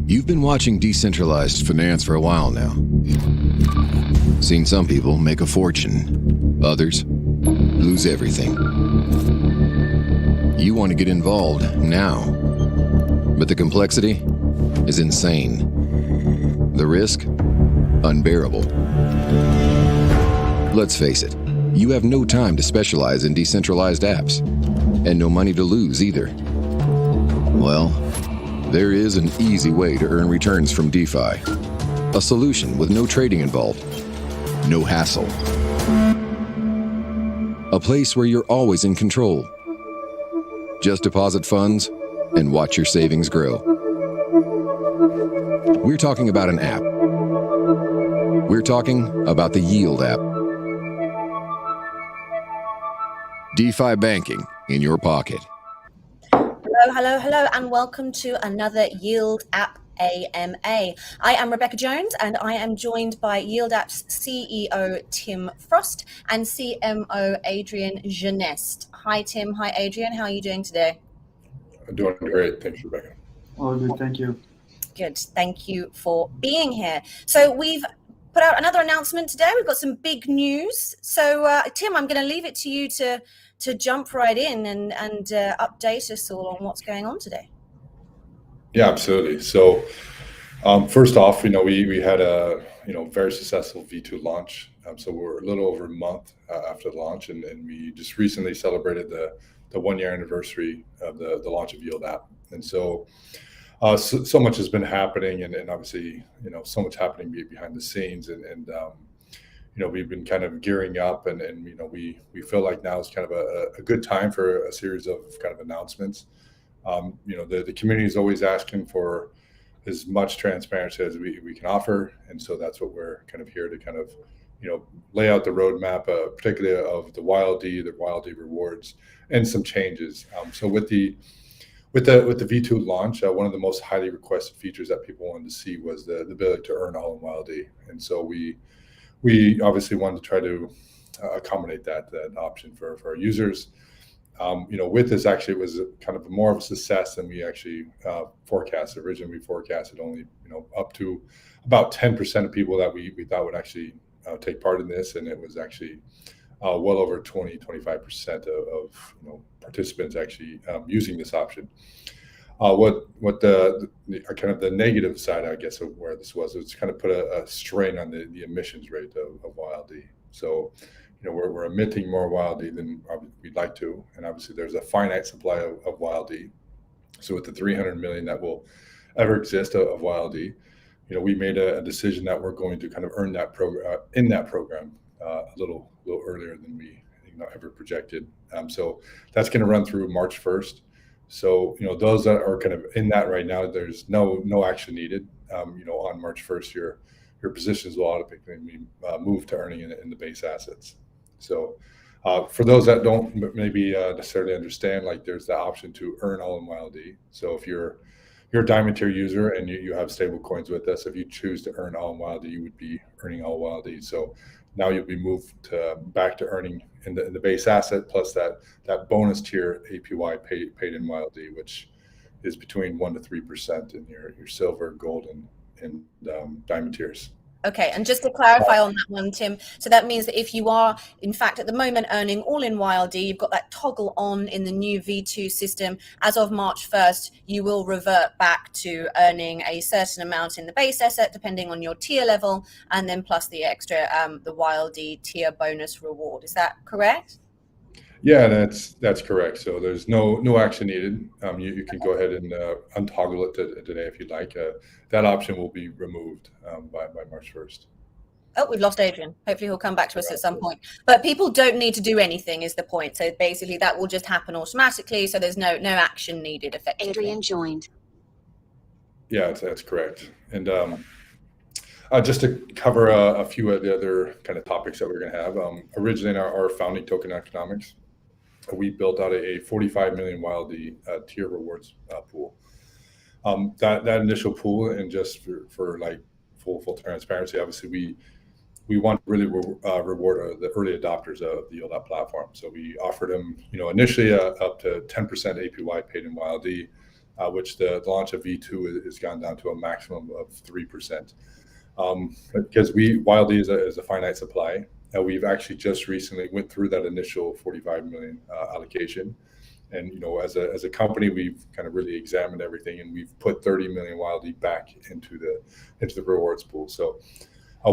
You've been watching decentralized finance for a while now. Seen some people make a fortune, others lose everything. You want to get involved now, but the complexity is insane. The risk, unbearable. Let's face it, you have no time to specialize in decentralized apps, and no money to lose either. Well, there is an easy way to earn returns from DeFi. A solution with no trading involved, no hassle. A place where you're always in control. Just deposit funds and watch your savings grow. We're talking about an app. We're talking about the YLD app. DeFi banking in your pocket. Hello, and welcome to another YLD App AMA. I am Rebecca Jones, and I am joined by YLD App's CEO, Tim Frost, and CMO, Adrien Geneste. Hi, Tim. Hi, Adrien. How are you doing today? I'm doing great. Thanks, Rebecca. All good, thank you. Good. Thank you for being here. So we've put out another announcement today. We've got some big news. So, Tim, I'm going to leave it to you to jump right in and update us all on what's going on today. Yeah, absolutely. So first off, we had a very successful V2 launch. So we're a little over a month after the launch, and we just recently celebrated the 1 year anniversary of the launch of YLD app. And so much has been happening, and obviously so much happening behind the scenes, and we've been kind of gearing up, and we feel like now is kind of a good time for a series of kind of announcements. The community is always asking for as much transparency as we can offer, and so that's what we're kind of here to kind of lay out the roadmap, particularly of the YLD rewards, and some changes. So with the V2 launch, one of the most highly requested features that people wanted to see was the ability to earn all in YLD, and so we obviously wanted to try to accommodate that option for our users. With this, actually, it was kind of more of a success than we actually forecasted. Originally, we forecasted only up to about 10% of people that we thought would actually take part in this, and it was actually well over 25% of participants actually using this option. What the kind of the negative side, I guess, of where this was, it's kind of put a strain on the emissions rate of YLD. So, we're emitting more YLD than we'd like to, and obviously there's a finite supply of YLD. So with the 300 million that will ever exist of YLD, we made a decision that we're going to kind of earn that in that program a little earlier than we ever projected. So that's going to run through March 1st. So, those that are kind of in that right now, there's no action needed. On March 1st, your positions will automatically move to earning in the base assets. So, for those that don't maybe necessarily understand, like there's the option to earn all in YLD. So if you're a Diamond Tier user and you have stable coins with us, if you choose to earn all in YLD, you would be earning all YLD. So now you'll be moved back to earning in the base asset plus that bonus tier APY paid in YLD, which is between 1% to 3% in your silver, gold, and diamond tiers. Okay, and just to clarify on that one, Tim, so that means that if you are, in fact, at the moment earning all in YLD, you've got that toggle on in the new V2 system. As of March 1st, you will revert back to earning a certain amount in the base asset, depending on your tier level, and then plus the extra, the YLD tier bonus reward. Is that correct? Yeah, that's correct. So there's no action needed. You can go ahead and untoggle it today if you'd like. That option will be removed by March 1st. Oh, we've lost Adrien. Hopefully he'll come back to us at some point. But people don't need to do anything is the point. So basically that will just happen automatically. So there's no action needed effectively. Adrien joined. Yeah, that's correct. And just to cover a few of the other kind of topics that we're going to have. Originally in our founding token economics, we built out a 45 million YLD tier rewards pool. That initial pool, and just for like full transparency, obviously we want to really reward the early adopters of the YLD platform. So we offered them, initially up to 10% APY paid in YLD. which the launch of V2 has gone down to a maximum of 3%. Because YLD is a finite supply. We've actually just recently went through that initial 45 million allocation. And as a company, we've kind of really examined everything, and we've put 30 million YLD back into the rewards pool. So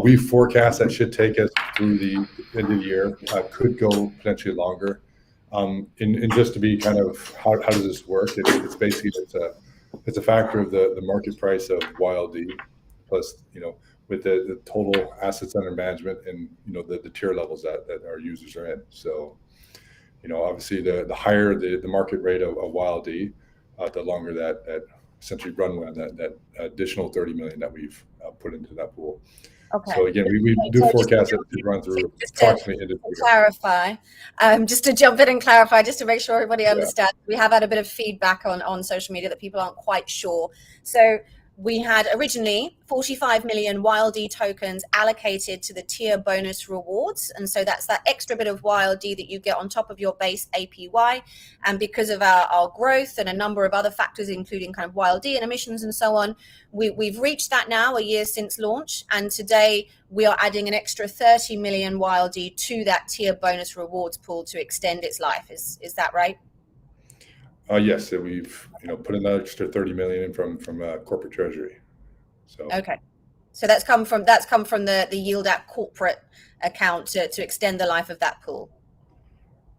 we forecast that should take us through the end of the year. Could go potentially longer. And just to be kind of how does this work? It's basically it's a factor of the market price of YLD plus with the total assets under management and the tier levels that our users are in. So obviously the higher the market rate of YLD, the longer that essentially runway on that additional 30 million that we've put into that pool. Okay. So again, we do forecast it to run through approximately end of the year. Clarify, just to jump in and clarify, just to make sure everybody understands. We have had a bit of feedback on social media that people aren't quite sure. So we had originally 45 million YLD tokens allocated to the tier bonus rewards. And so that's that extra bit of YLD that you get on top of your base APY. And because of our growth and a number of other factors, including kind of YLD and emissions and so on, we've reached that now a year since launch. And today we are adding an extra 30 million YLD to that tier bonus rewards pool to extend its life. Is that right? Yes, so we've put an extra 30 million in from corporate treasury. So okay, so that's come from the Yield App corporate account to extend the life of that pool.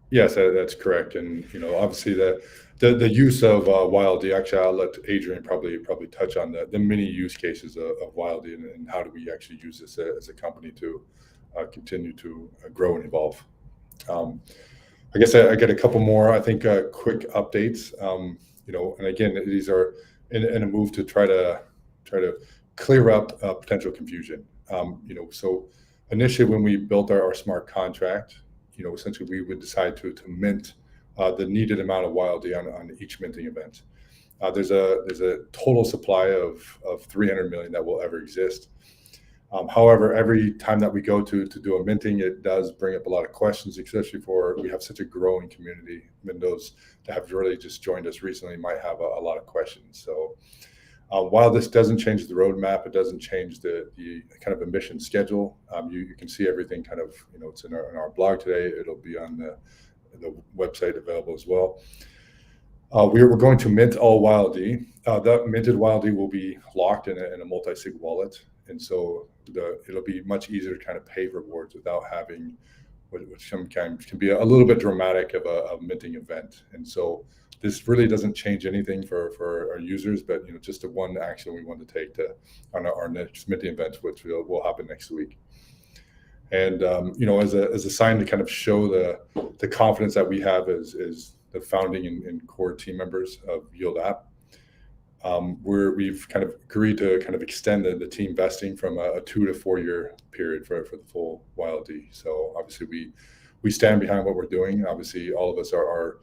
Yes, that's correct. And obviously the use of YLD. Actually, I'll let Adrien probably touch on the many use cases of YLD and how do we actually use this as a company to continue to grow and evolve. I guess I get a couple more, I think, quick updates. And again, these are in a move to try to clear up potential confusion. So initially when we built our smart contract, essentially we would decide to mint the needed amount of YLD on each minting event. There's a total supply of 300 million that will ever exist. However, every time that we go to do a minting, it does bring up a lot of questions, especially we have such a growing community. And those that have really just joined us recently might have a lot of questions. So while this doesn't change the roadmap, it doesn't change the kind of emission schedule. You can see everything kind of, it's in our blog today. It'll be on the website available as well. We're going to mint all YLD. That minted YLD will be locked in a multi-sig wallet. And so it'll be much easier to kind of pay rewards without having which sometimes can be a little bit dramatic of a minting event. And so this really doesn't change anything for our users, but just the one action we want to take on our next minting event, which will happen next week. And as a sign to kind of show the confidence that we have as the founding and core team members of Yield App, we've kind of agreed to kind of extend the team vesting from a 2 to 4 year period for the full YLD. So obviously we stand behind what we're doing. Obviously all of us are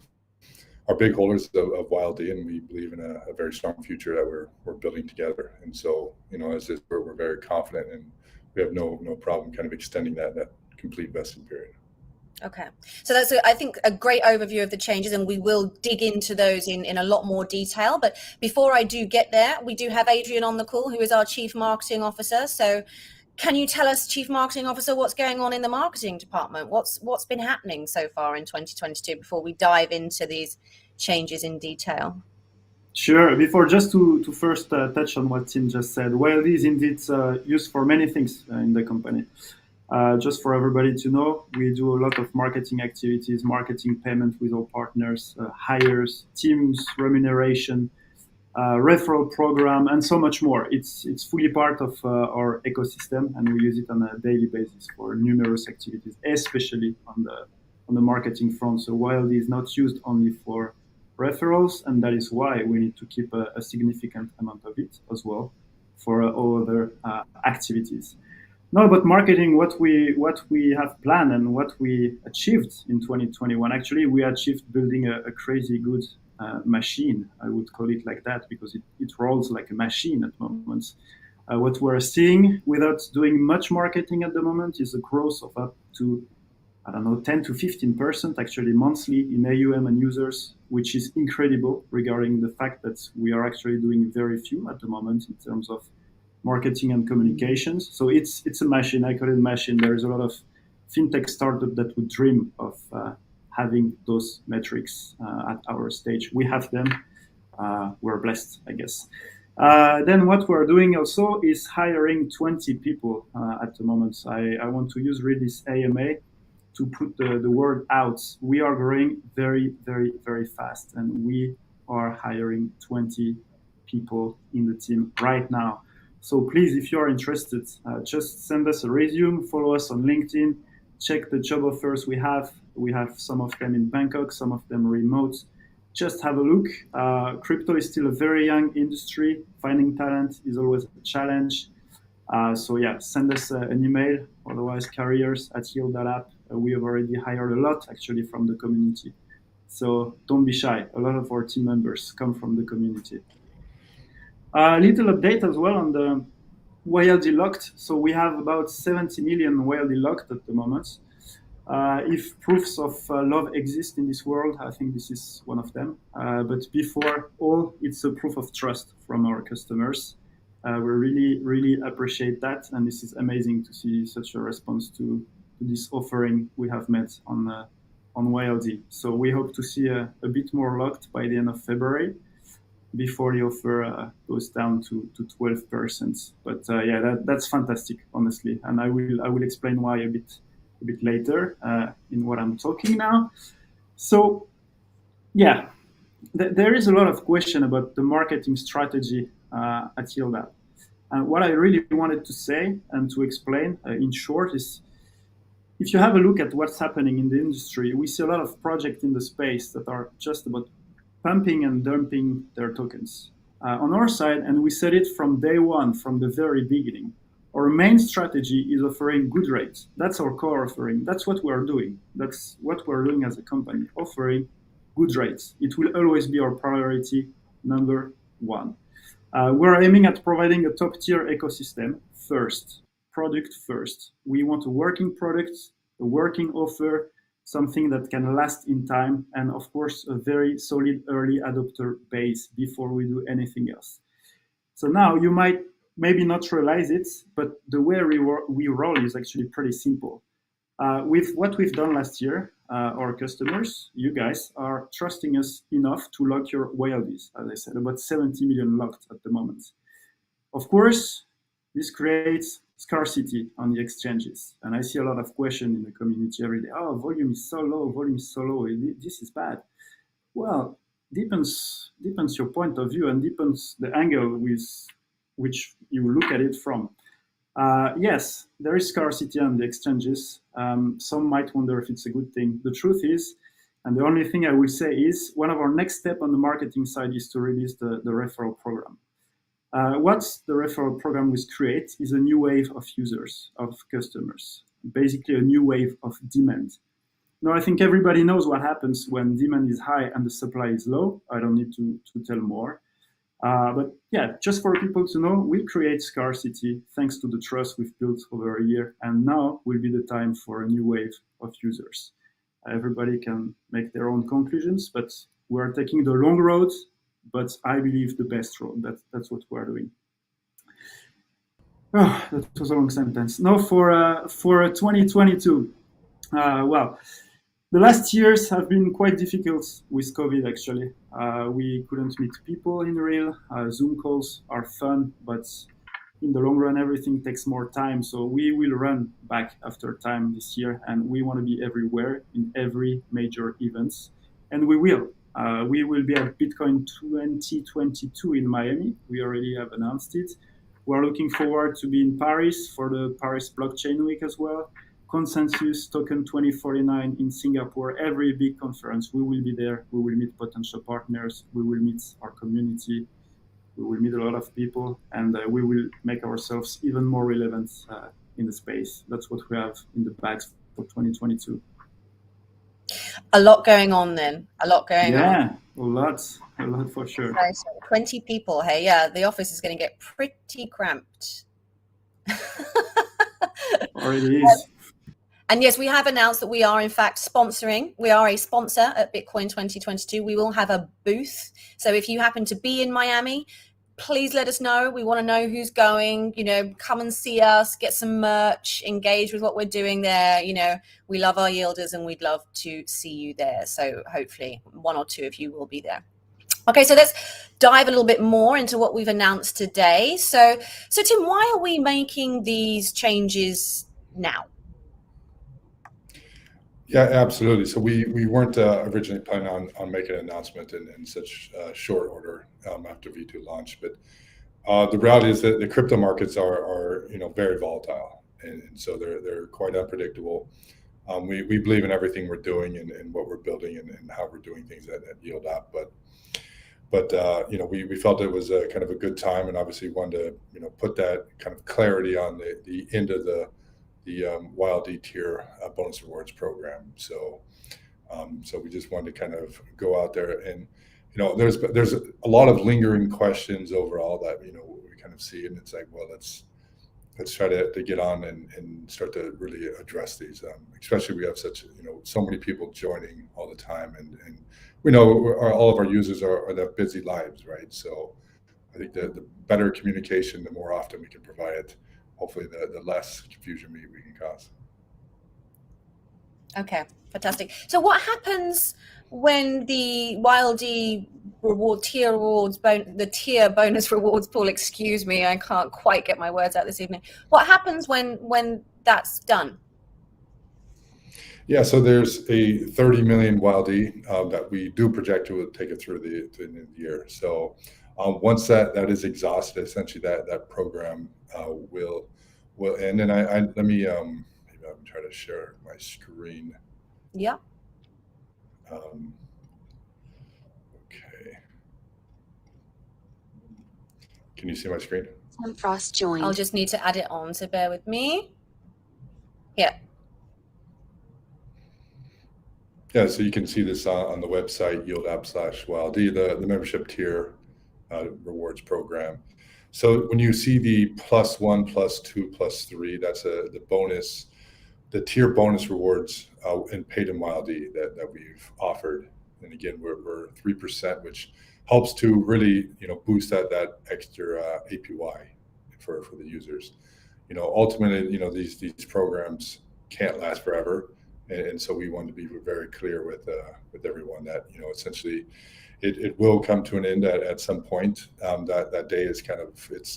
big holders of YLD, and we believe in a very strong future that we're building together. And so we're very confident, and we have no problem kind of extending that complete vesting period. Okay, so that's, I think, a great overview of the changes, and we will dig into those in a lot more detail. But before I do get there, we do have Adrien on the call, who is our Chief Marketing Officer. So can you tell us, Chief Marketing Officer, what's going on in the marketing department? What's been happening so far in 2022 before we dive into these changes in detail? Sure. Before, just to first touch on what Tim just said, YLD is indeed used for many things in the company. Just for everybody to know, we do a lot of marketing activities, marketing payment with our partners, hires, teams, remuneration, referral program, and so much more. It's fully part of our ecosystem, and we use it on a daily basis for numerous activities, especially on the marketing front. So YLD is not used only for referrals, and that is why we need to keep a significant amount of it as well for all other activities. Now about marketing, what we have planned and what we achieved in 2021. Actually, we achieved building a crazy good machine. I would call it like that because it rolls like a machine at moments. What we're seeing without doing much marketing at the moment is a growth of up to I don't know, 10 to 15% actually monthly in AUM and users, which is incredible regarding the fact that we are actually doing very few at the moment in terms of marketing and communications. So it's a machine. I call it a machine. There is a lot of fintech startup that would dream of having those metrics at our stage. We have them. We're blessed, I guess. Then what we're doing also is hiring 20 people at the moment. I want to use really this AMA to put the word out. We are growing very, very, very fast, and we are hiring 20 people in the team right now. So please, if you're interested, just send us a resume, follow us on LinkedIn, check the job offers we have. We have some of them in Bangkok, some of them remote. Just have a look. Crypto is still a very young industry. Finding talent is always a challenge. So yeah, send us an email. Otherwise, careers@YLD.app. We have already hired a lot actually from the community. So don't be shy. A lot of our team members come from the community. A little update as well on the YLD locked. So we have about 70 million YLD locked at the moment. If proofs of love exist in this world, I think this is one of them. But before all, it's a proof of trust from our customers. We really, really appreciate that. And this is amazing to see such a response to this offering we have made on YLD. So we hope to see a bit more locked by the end of February before the offer goes down to 12%. But yeah, that's fantastic, honestly. And I will explain why a bit later in what I'm talking now. So yeah, there is a lot of question about the marketing strategy at YLD. And what I really wanted to say and to explain in short is, if you have a look at what's happening in the industry, we see a lot of projects in the space that are just about pumping and dumping their tokens. On our side, and we said it from day one, from the very beginning, our main strategy is offering good rates. That's our core offering. That's what we're doing. That's what we're doing as a company, offering good rates. It will always be our priority number one. We're aiming at providing a top tier ecosystem first, product first. We want a working product, a working offer, something that can last in time, and of course, a very solid early adopter base before we do anything else. So now you might maybe not realize it, but the way we roll is actually pretty simple. With what we've done last year, our customers, you guys, are trusting us enough to lock your YLDs, as I said, about 70 million locked at the moment. Of course, this creates scarcity on the exchanges. And I see a lot of questions in the community every day. Oh, volume is so low, this is bad. Well, depends your point of view and depends the angle with which you look at it from. Yes, there is scarcity on the exchanges. Some might wonder if it's a good thing. The truth is, and the only thing I will say is, one of our next steps on the marketing side is to release the referral program. What the referral program will create is a new wave of users, of customers, basically a new wave of demand. Now, I think everybody knows what happens when demand is high and the supply is low. I don't need to tell more. But yeah, just for people to know, we create scarcity thanks to the trust we've built over a year. And now will be the time for a new wave of users. Everybody can make their own conclusions, but we're taking the long road, but I believe the best road. That's what we're doing. Oh, that was a long sentence. Now for 2022. Well, the last years have been quite difficult with COVID, actually. We couldn't meet people in real. Zoom calls are fun, but in the long run, everything takes more time. So we will run back after time this year, and we want to be everywhere in every major events. And we will. We will be at Bitcoin 2022 in Miami. We already have announced it. We're looking forward to be in Paris for the Paris Blockchain Week as well. Consensus Token 2049 in Singapore, every big conference, we will be there. We will meet potential partners. We will meet our community. We will meet a lot of people, and we will make ourselves even more relevant in the space. That's what we have in the bags for 2022. A lot going on then. A lot going on. Yeah, a lot for sure. So 20 people. Hey, yeah, the office is going to get pretty cramped. Already is. And yes, we have announced that we are in fact sponsoring. We are a sponsor at Bitcoin 2022. We will have a booth. So if you happen to be in Miami, please let us know. We want to know who's going, come and see us, get some merch, engage with what we're doing there. We love our yielders and we'd love to see you there. So hopefully one or two of you will be there. Okay, so let's dive a little bit more into what we've announced today. So Tim, why are we making these changes now? Yeah, absolutely. So we weren't originally planning on making an announcement in such short order after V2 launch, but the reality is that the crypto markets are very volatile, and so they're quite unpredictable. We believe in everything we're doing and what we're building and how we're doing things at Yield App, but we felt it was a kind of a good time, and obviously wanted to put that kind of clarity on the end of the YLD Tier bonus rewards program. So we just wanted to kind of go out there, and there's a lot of lingering questions overall that we kind of see, and it's like, well, let's try to get on and start to really address these, especially we have such so many people joining all the time, and we know all of our users are their busy lives, right? So I think the better communication, the more often we can provide it, hopefully the less confusion we can cause. Okay, fantastic. So what happens when the YLD the tier bonus rewards pool, excuse me, I can't quite get my words out this evening. What happens when that's done? Yeah, so there's a 30 million YLD that we do project to take it through the end of the year. So once that is exhausted, essentially that program will end. And I let me maybe I'll try to share my screen. Yeah. Okay. Can you see my screen? Sam Frost joined. I'll just need to add it on, so bear with me. Yeah. Yeah, so you can see this on the website, YieldApp/YLD, the membership tier rewards program. So when you see the +1, +2, +3, that's the bonus, the tier bonus rewards and paid in YLD that we've offered. And again, we're 3%, which helps to really boost that extra APY for the users. Ultimately, these programs can't last forever. And so we want to be very clear with everyone that essentially it will come to an end at some point. That day is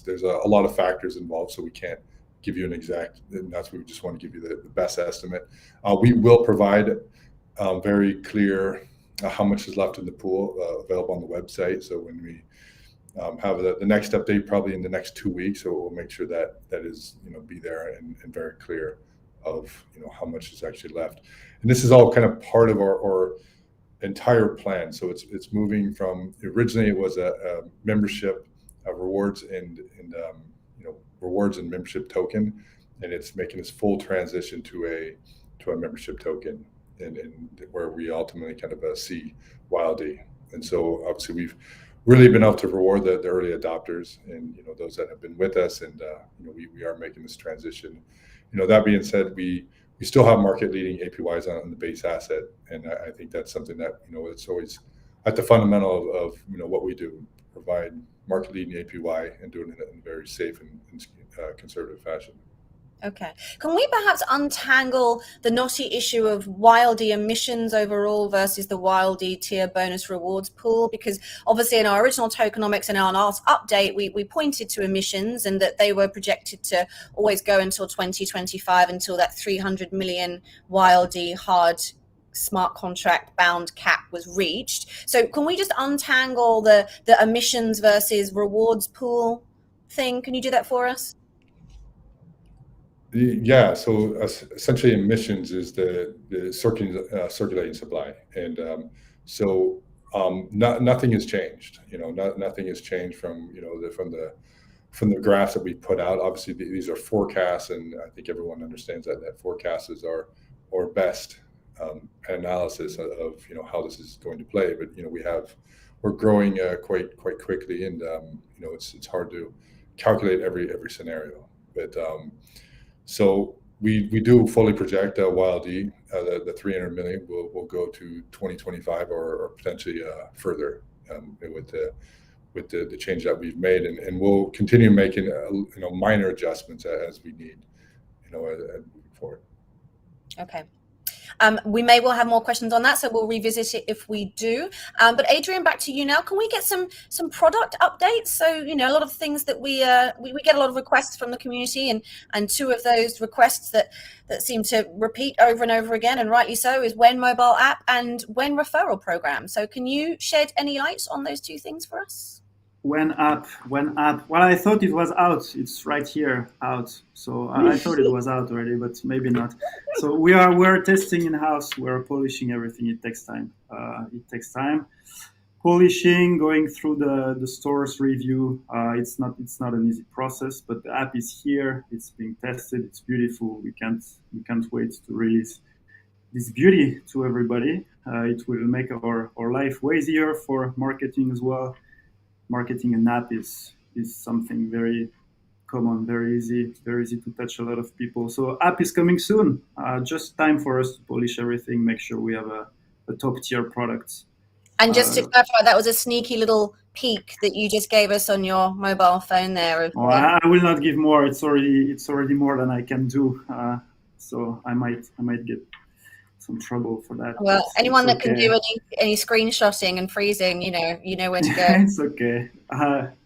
there's a lot of factors involved, so we can't give you an exact. And that's why we just want to give you the best estimate. We will provide very clear how much is left in the pool available on the website. So when we have the next update, probably in the next 2 weeks, so we'll make sure that is be there and very clear of how much is actually left. And this is all kind of part of our entire plan. So it's moving from, originally it was a membership rewards and rewards and membership token, and it's making this full transition to a membership token, and where we ultimately kind of see YLD. And so obviously we've really been able to reward the early adopters and those that have been with us, and we are making this transition. That being said, we still have market leading APYs on the base asset, and I think that's something that it's always at the fundamental of what we do, provide market leading APY and doing it in a very safe and conservative fashion. Okay. Can we perhaps untangle the knotty issue of YLD emissions overall versus the YLD tier bonus rewards pool? Because obviously in our original tokenomics and our last update, we pointed to emissions and that they were projected to always go until 2025, until that 300 million YLD hard smart contract bound cap was reached. So can we just untangle the emissions versus rewards pool thing? Can you do that for us? Yeah, so essentially emissions is the circulating supply, and nothing has changed. Nothing has changed from from the graphs that we put out. Obviously, these are forecasts, and I think everyone understands that forecasts is our best analysis of how this is going to play. But we're growing quite quickly, and it's hard to calculate every scenario. But so we do fully project YLD, the 300 million will go to 2025 or potentially further with the change that we've made, and we'll continue making minor adjustments as we need, moving forward. Okay. We may well have more questions on that, so we'll revisit it if we do. But Adrien, back to you now. Can we get some product updates? So, a lot of things that we get a lot of requests from the community, and two of those requests that seem to repeat over and over again, and rightly so, is when mobile app and when referral program. So can you shed any light on those two things for us? When app. Well, I thought it was out. It's right here, out. So I thought it was out already, but maybe not. So we're testing in house. We're polishing everything. It takes time. Polishing, going through the store's review. It's not an easy process, but the app is here. It's being tested. It's beautiful. We can't wait to release this beauty to everybody. It will make our life way easier for marketing as well. Marketing an app is something very common, very easy to touch a lot of people. So app is coming soon. Just time for us to polish everything, make sure we have a top tier product. And just to clarify, that was a sneaky little peek that you just gave us on your mobile phone there. I will not give more. It's already more than I can do. So I might get some trouble for that. Well, anyone that can do any screenshotting and freezing, you know where to go. It's okay.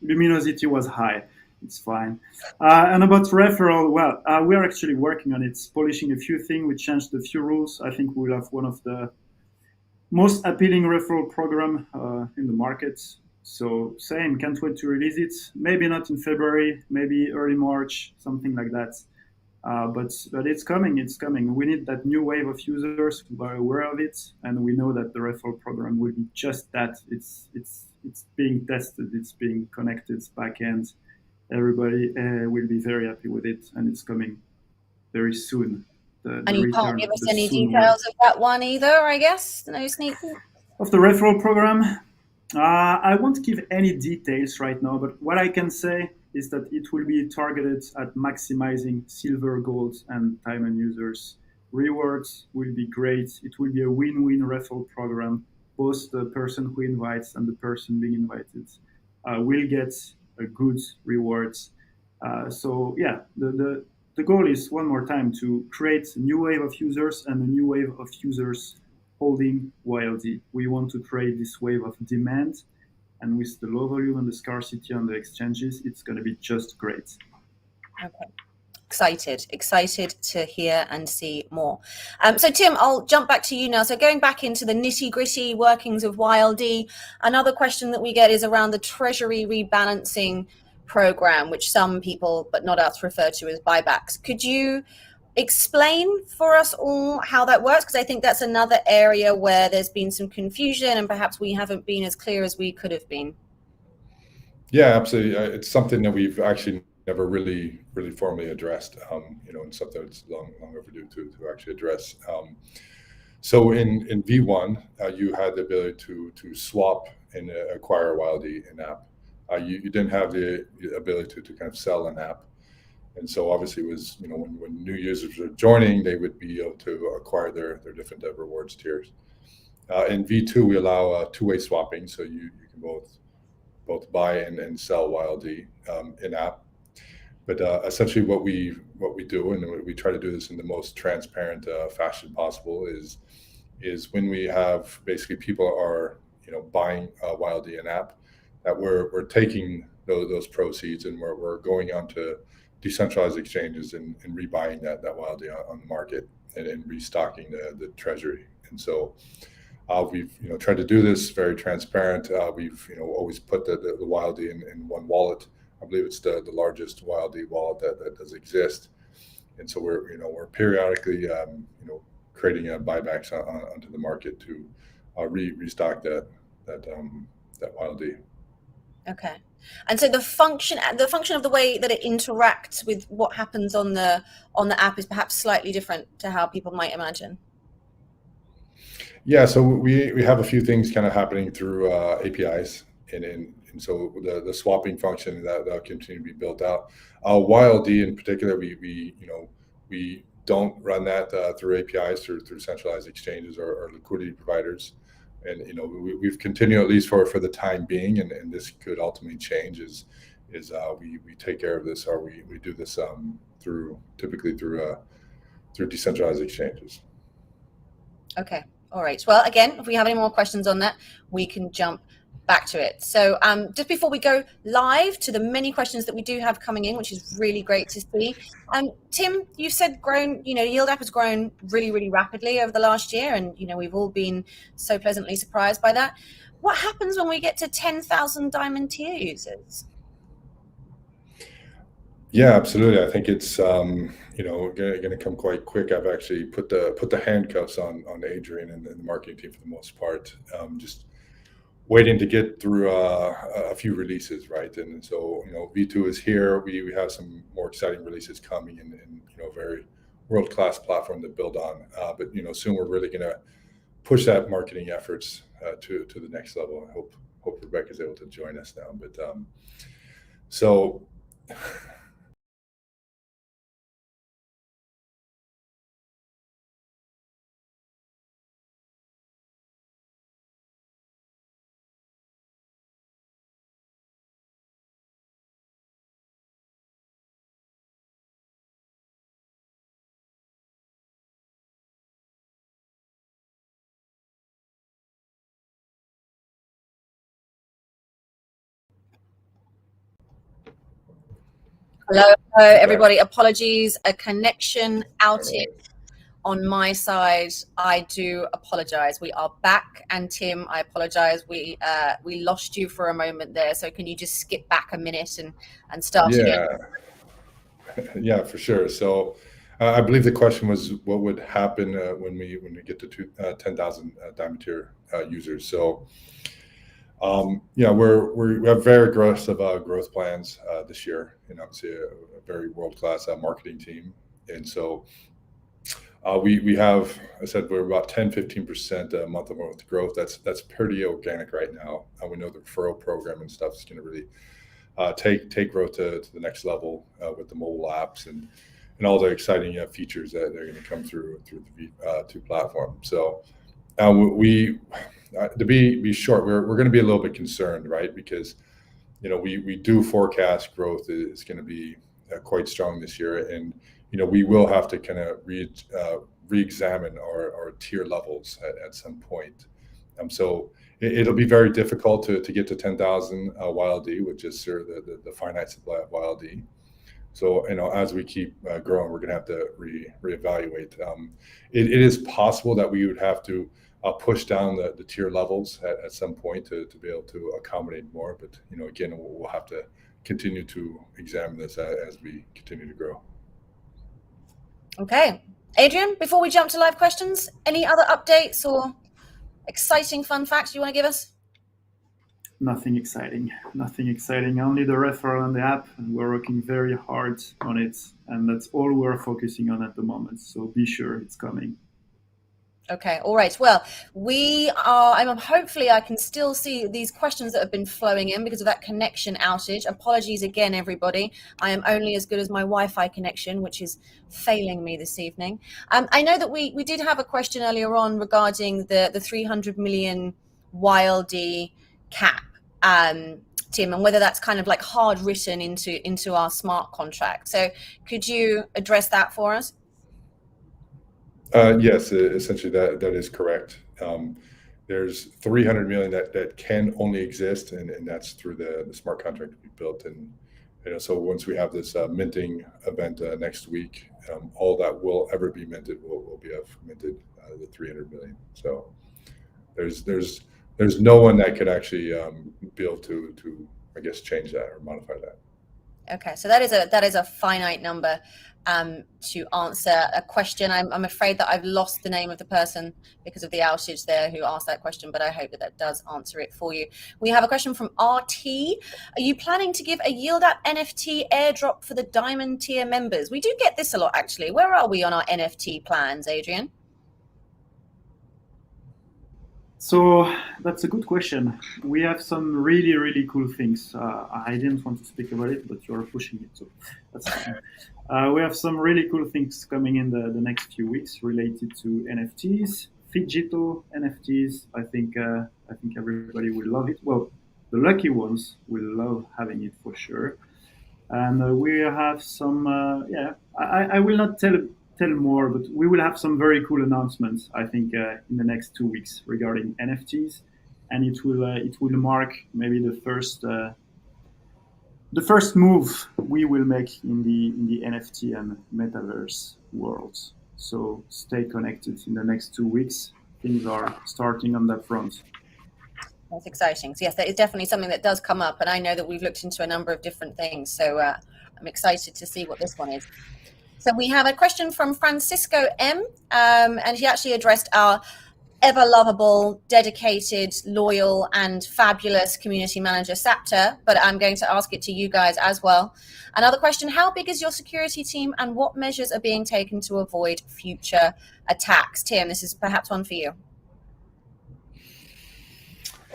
Luminosity was high. It's fine. And about referral, well, we're actually working on it, polishing a few things. We changed a few rules. I think we'll have one of the most appealing referral program in the market. So same, can't wait to release it. Maybe not in February, maybe early March, something like that. But it's coming. We need that new wave of users to be aware of it, and we know that the referral program will be just that. It's being tested. It's being connected back end. Everybody will be very happy with it, and it's coming very soon. And you can't give us any details of that one either, I guess? No sneak peek? Of the referral program? I won't give any details right now, but what I can say is that it will be targeted at maximizing silver, gold, and diamond users. Rewards will be great. It will be a win-win referral program. Both the person who invites and the person being invited will get a good rewards. So yeah, the goal is, one more time, to create a new wave of users and a new wave of users holding YLD. We want to create this wave of demand, and with the low volume and the scarcity on the exchanges, it's going to be just great. Okay. Excited to hear and see more. So Tim, I'll jump back to you now. So going back into the nitty-gritty workings of YLD, another question that we get is around the Treasury rebalancing program, which some people, but not us, refer to as buybacks. Could you explain for us all how that works? Because I think that's another area where there's been some confusion and perhaps we haven't been as clear as we could have been. Yeah, absolutely. It's something that we've actually never really formally addressed, and something that's long overdue to actually address. So in V1, you had the ability to swap and acquire YLD in app. You didn't have the ability to kind of sell an app. And so obviously it was, when new users are joining, they would be able to acquire their different rewards tiers. In V2, we allow two-way swapping, so you can both buy and sell YLD in app. But essentially what we do, and we try to do this in the most transparent fashion possible, is when we have basically people are buying YLD in app, that we're taking those proceeds and we're going onto decentralized exchanges and rebuying that YLD on the market and restocking the treasury. And so we've tried to do this very transparent. We've always put the YLD in one wallet. I believe it's the largest YLD wallet that does exist. And so we're periodically creating buybacks onto the market to restock that YLD. Okay. And so the function of the way that it interacts with what happens on the app is perhaps slightly different to how people might imagine. Yeah, so we have a few things kind of happening through APIs, and so the swapping function that'll continue to be built out. YLD in particular, we don't run that through APIs, through centralized exchanges or liquidity providers. And we've continued, at least for the time being, and this could ultimately change, is we take care of this, or we do this typically through decentralized exchanges. Okay. All right. Well, again, if we have any more questions on that, we can jump back to it. So just before we go live to the many questions that we do have coming in, which is really great to see. Tim, you said Yield App has grown really, really rapidly over the last year. And, we've all been so pleasantly surprised by that. What happens when we get to 10,000 Diamond Tier users? Yeah, absolutely. I think it's going to come quite quick. I've actually put the handcuffs on Adrien and the marketing team for the most part. Just waiting to get through a few releases, right? And so V2 is here. We have some more exciting releases coming, and very world-class platform to build on. But soon we're really going to push that marketing efforts to the next level. I hope Rebecca's able to join us now. But so. Hello, everybody. Apologies, a connection outage on my side. I do apologize. We are back, and Tim, I apologize. We lost you for a moment there. So can you just skip back a minute and start again? Yeah, for sure. So I believe the question was, what would happen when we get to 10,000 Diamond Tier users? So we have very aggressive growth plans this year, and obviously a very world-class marketing team. And so we have, I said, we're about 10-15% month-over-month growth. That's pretty organic right now. We know the referral program and stuff is going to really take growth to the next level with the mobile apps and all the exciting features that are going to come through the V2 platform. So to be short, we're going to be a little bit concerned, right? Because we do forecast growth is going to be quite strong this year, and we will have to kind of re-examine our tier levels at some point. So it'll be very difficult to get to 10,000 YLD, which is sort of the finite supply of YLD. So as we keep growing, we're going to have to reevaluate. It is possible that we would have to push down the tier levels at some point to be able to accommodate more. But again, we'll have to continue to examine this as we continue to grow. Okay, Adrien, before we jump to live questions, any other updates or exciting fun facts you want to give us? Nothing exciting. Only the referral and the app, and we're working very hard on it, and that's all we're focusing on at the moment. So be sure it's coming. Okay, all right. Well, hopefully I can still see these questions that have been flowing in because of that connection outage. Apologies again, everybody. I am only as good as my Wi-Fi connection, which is failing me this evening. I know that we did have a question earlier on regarding the 300 million YLD cap, Tim, and whether that's kind of like hard written into our smart contract. So could you address that for us? Yes, essentially that is correct. There's 300 million that can only exist, and that's through the smart contract we built. And so once we have this minting event next week, all that will ever be minted will be minted, the 300 million. So there's no one that could actually be able to I guess change that or modify that. Okay, so that is a finite number to answer a question. I'm afraid that I've lost the name of the person because of the outage there who asked that question, but I hope that does answer it for you. We have a question from RT. Are you planning to give a Yield App NFT airdrop for the Diamond Tier members? We do get this a lot, actually. Where are we on our NFT plans, Adrien? So that's a good question. We have some really, really cool things. I didn't want to speak about it, but you're pushing it, so that's fine. We have some really cool things coming in the next few weeks related to NFTs, digital NFTs. I think everybody will love it. Well, the lucky ones will love having it for sure. And we have some. I will not tell more, but we will have some very cool announcements. I think in the next 2 weeks regarding NFTs, and it will mark maybe the first move we will make in the NFT and metaverse worlds. So stay connected in the next 2 weeks. Things are starting on that front. That's exciting. So yes, that is definitely something that does come up, and I know that we've looked into a number of different things. So I'm excited to see what this one is. So we have a question from Francisco M, and he actually addressed our ever lovable, dedicated, loyal, and fabulous community manager, Sapter, but I'm going to ask it to you guys as well. Another question: how big is your security team, and what measures are being taken to avoid future attacks? Tim, this is perhaps one for you.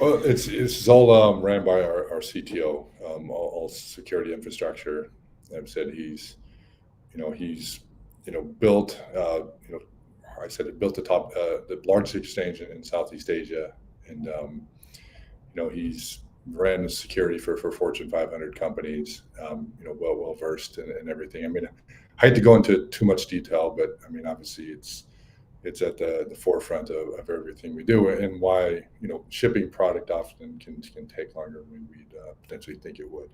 Well, it's all ran by our CTO, all security infrastructure. I've said he's built, I said it built the largest exchange in Southeast Asia, and he's ran security for Fortune 500 companies. Well versed in everything. I mean, I hate to go into too much detail, but I mean, obviously it's at the forefront of everything we do, and why shipping product often can take longer than we'd potentially think it would,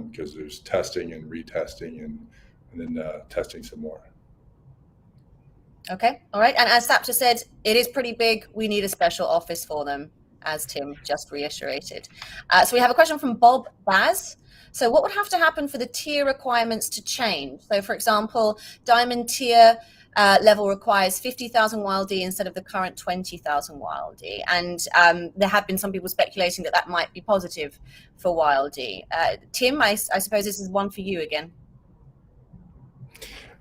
because there's testing and retesting and then testing some more. Okay, all right. And as Sapter said, it is pretty big. We need a special office for them, as Tim just reiterated. So we have a question from Bob Baz. So what would have to happen for the tier requirements to change? So for example, Diamond tier level requires 50,000 YLD instead of the current 20,000 YLD. And there have been some people speculating that that might be positive for YLD. Tim, I suppose this is one for you again.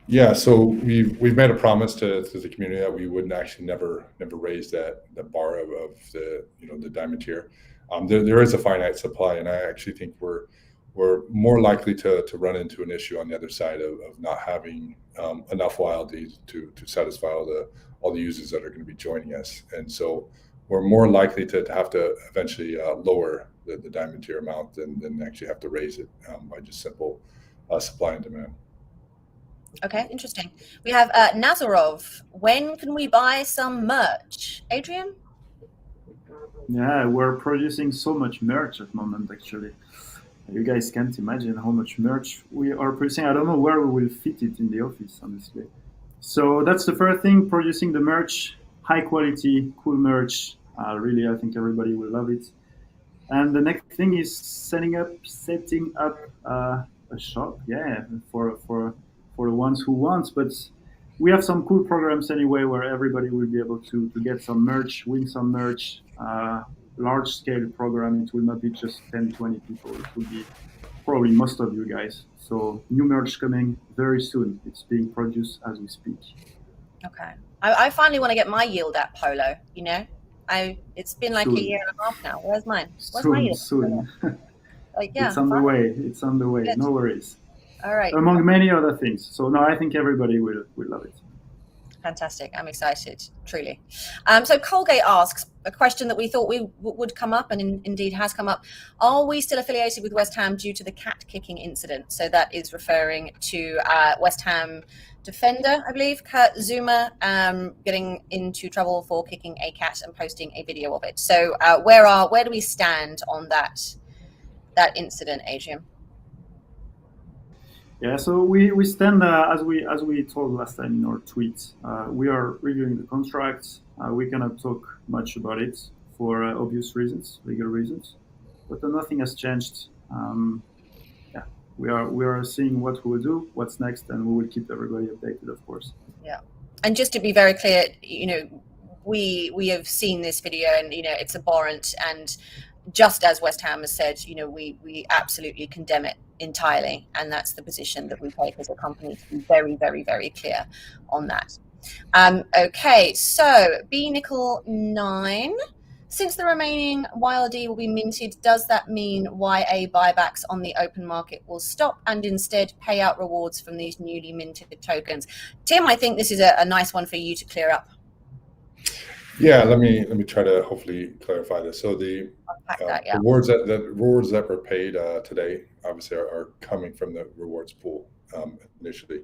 Yeah, so we've made a promise to the community that we wouldn't actually never raise the bar of the diamond tier. There is a finite supply, and I actually think we're more likely to run into an issue on the other side of not having enough YLD to satisfy all the users that are going to be joining us, and so we're more likely to have to eventually lower the diamond tier amount than actually have to raise it by just simple supply and demand. Okay, interesting. We have Nazarov. When can we buy some merch? Adrien? Yeah, we're producing so much merch at the moment, actually. You guys can't imagine how much merch we are producing. I don't know where we will fit it in the office, honestly. So that's the first thing, producing the merch, high quality, cool merch. Really, I think everybody will love it. And the next thing is setting up a shop, yeah, for the ones who want. But we have some cool programs anyway where everybody will be able to get some merch, win some merch. Large scale program. It will not be just 10, 20 people. It will be probably most of you guys. So new merch coming very soon. It's being produced as we speak. Okay. I finally want to get my YLD app polo, it's been like soon. A year and a half now. Where's mine? Where's my YLD? Soon. Like, yeah, it's on the way. It's on the way. Good. No worries. All right. Among many other things. So no, I think everybody will love it. Fantastic. I'm excited, truly. So Colgate asks a question that we thought would come up, and indeed has come up. Are we still affiliated with West Ham due to the cat kicking incident? So that is referring to West Ham defender, I believe, Kurt Zuma, getting into trouble for kicking a cat and posting a video of it. So where do we stand on that incident, Adrien? Yeah, so we stand as we told last time in our tweets. We are reviewing the contracts. We cannot talk much about it for obvious reasons, legal reasons, but nothing has changed. We are seeing what we will do, what's next, and we will keep everybody updated, of course. Yeah, and just to be very clear, we have seen this video, and it's abhorrent, and just as West Ham has said, we absolutely condemn it entirely, and that's the position that we take as a company, to be very, very, very clear on that. Okay, so B Nickel 9 Since the remaining YLD will be minted, does that mean YA buybacks on the open market will stop and instead pay out rewards from these newly minted tokens? Tim, I think this is a nice one for you to clear up. Yeah, let me try to hopefully clarify this. So the rewards that were paid today obviously are coming from the rewards pool initially.